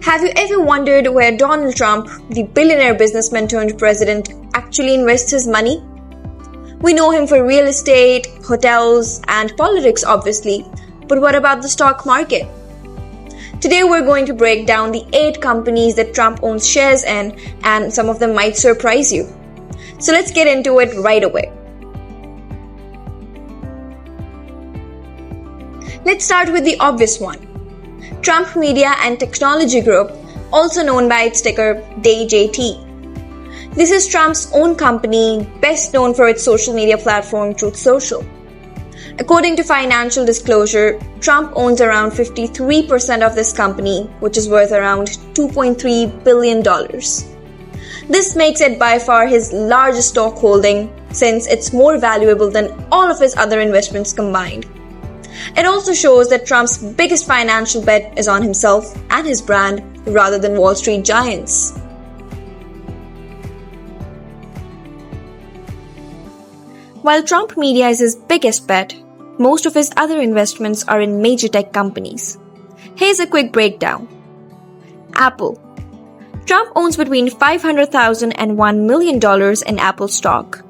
Have you ever wondered where Donald Trump, the billionaire businessman turned president, actually invests his money? We know him for real estate, hotels, and politics, obviously, but what about the stock market? Today we're going to break down the 8 companies that Trump owns shares in, and some of them might surprise you. So let's get into it right away. Let's start with the obvious one. Trump Media and Technology Group, also known by its ticker DJT. This is Trump's own company, best known for its social media platform Truth Social. According to financial disclosure, Trump owns around 53% of this company, which is worth around $2.3 billion. This makes it by far his largest stock holding, since it's more valuable than all of his other investments combined. It also shows that Trump's biggest financial bet is on himself and his brand rather than Wall Street giants. While Trump Media is his biggest bet, most of his other investments are in major tech companies. Here's a quick breakdown. Apple. Trump owns between $500,000 and $1 million in Apple stock.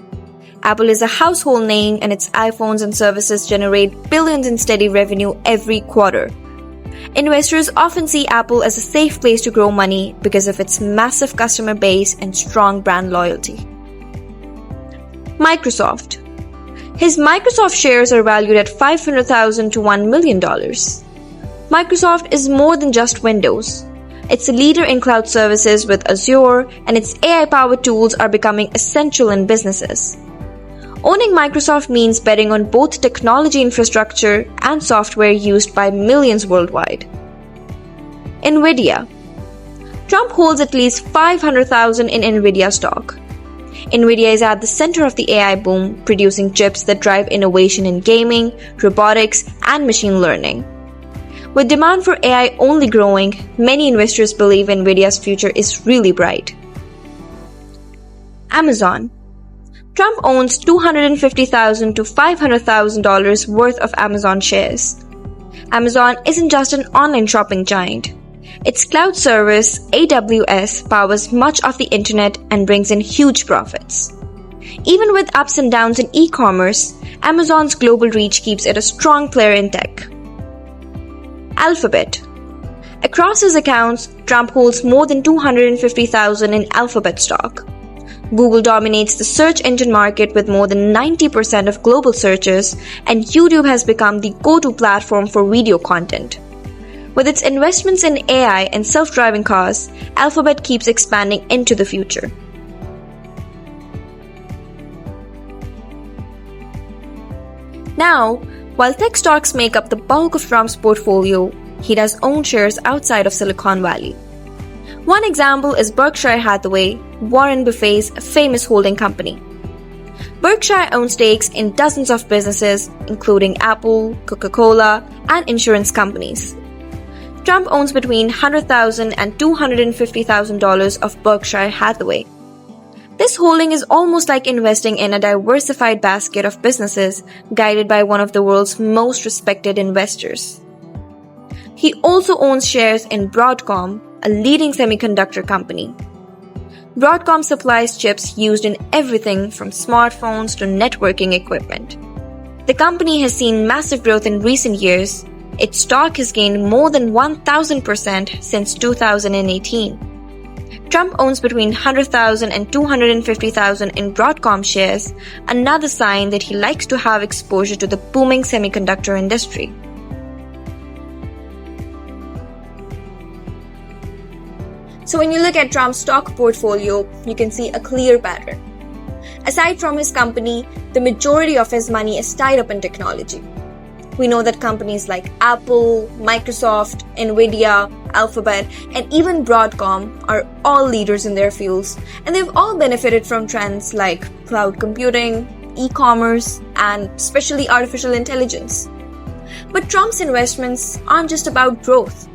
Apple is a household name, and its iPhones and services generate billions in steady revenue every quarter. Investors often see Apple as a safe place to grow money because of its massive customer base and strong brand loyalty. Microsoft. His Microsoft shares are valued at $500,000 to $1 million. Microsoft is more than just Windows. It's a leader in cloud services with Azure, and its AI-powered tools are becoming essential in businesses. Owning Microsoft means betting on both technology infrastructure and software used by millions worldwide. Nvidia. Trump holds at least $500,000 in Nvidia stock. Nvidia is at the center of the AI boom, producing chips that drive innovation in gaming, robotics, and machine learning. With demand for AI only growing, many investors believe Nvidia's future is really bright. Amazon. Trump owns $250,000 to $500,000 worth of Amazon shares. Amazon isn't just an online shopping giant. Its cloud service, AWS, powers much of the internet and brings in huge profits. Even with ups and downs in e-commerce, Amazon's global reach keeps it a strong player in tech. Alphabet. Across his accounts, Trump holds more than $250,000 in Alphabet stock. Google dominates the search engine market with more than 90% of global searches, and YouTube has become the go-to platform for video content. With its investments in AI and self-driving cars, Alphabet keeps expanding into the future. Now, while tech stocks make up the bulk of Trump's portfolio, he does own shares outside of Silicon Valley. One example is Berkshire Hathaway, Warren Buffett's famous holding company. Berkshire owns stakes in dozens of businesses, including Apple, Coca-Cola, and insurance companies. Trump owns between $100,000 and $250,000 of Berkshire Hathaway. This holding is almost like investing in a diversified basket of businesses guided by one of the world's most respected investors. He also owns shares in Broadcom, a leading semiconductor company. Broadcom supplies chips used in everything from smartphones to networking equipment. The company has seen massive growth in recent years. Its stock has gained more than 1,000% since 2018. Trump owns between $100,000 and $250,000 in Broadcom shares, another sign that he likes to have exposure to the booming semiconductor industry. So when you look at Trump's stock portfolio, you can see a clear pattern. Aside from his company, the majority of his money is tied up in technology. We know that companies like Apple, Microsoft, Nvidia, Alphabet, and even Broadcom are all leaders in their fields, and they've all benefited from trends like cloud computing, e-commerce, and especially artificial intelligence. But Trump's investments aren't just about growth.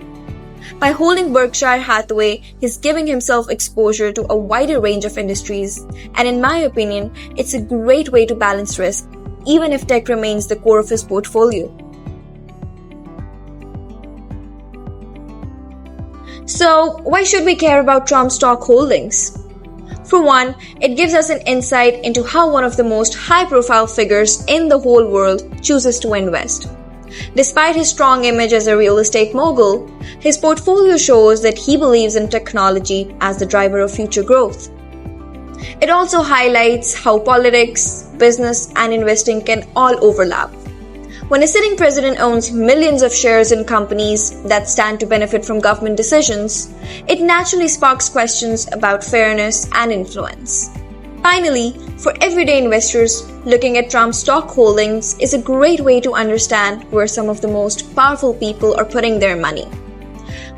By holding Berkshire Hathaway, he's giving himself exposure to a wider range of industries, and in my opinion, it's a great way to balance risk, even if tech remains the core of his portfolio. So, why should we care about Trump stock holdings? For one, it gives us an insight into how one of the most high-profile figures in the whole world chooses to invest. Despite his strong image as a real estate mogul, his portfolio shows that he believes in technology as the driver of future growth. It also highlights how politics, business, and investing can all overlap. When a sitting president owns millions of shares in companies that stand to benefit from government decisions, it naturally sparks questions about fairness and influence. Finally, for everyday investors, looking at Trump's stock holdings is a great way to understand where some of the most powerful people are putting their money.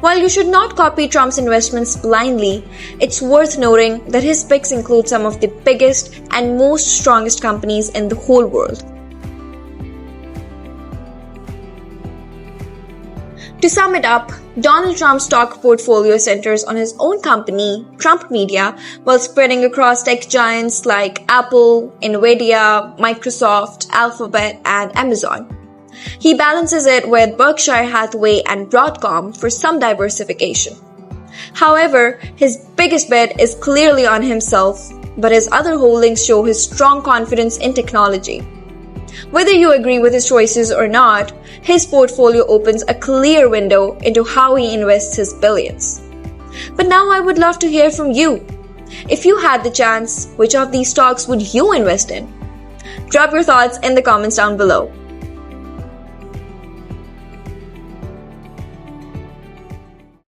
While you should not copy Trump's investments blindly, it's worth noting that his picks include some of the biggest and most strongest companies in the whole world. To sum it up, Donald Trump's stock portfolio centers on his own company, Trump Media, while spreading across tech giants like Apple, Nvidia, Microsoft, Alphabet, and Amazon. He balances it with Berkshire Hathaway and Broadcom for some diversification. However, his biggest bet is clearly on himself, but his other holdings show his strong confidence in technology. Whether you agree with his choices or not, his portfolio opens a clear window into how he invests his billions. But now I would love to hear from you. If you had the chance, which of these stocks would you invest in? Drop your thoughts in the comments down below.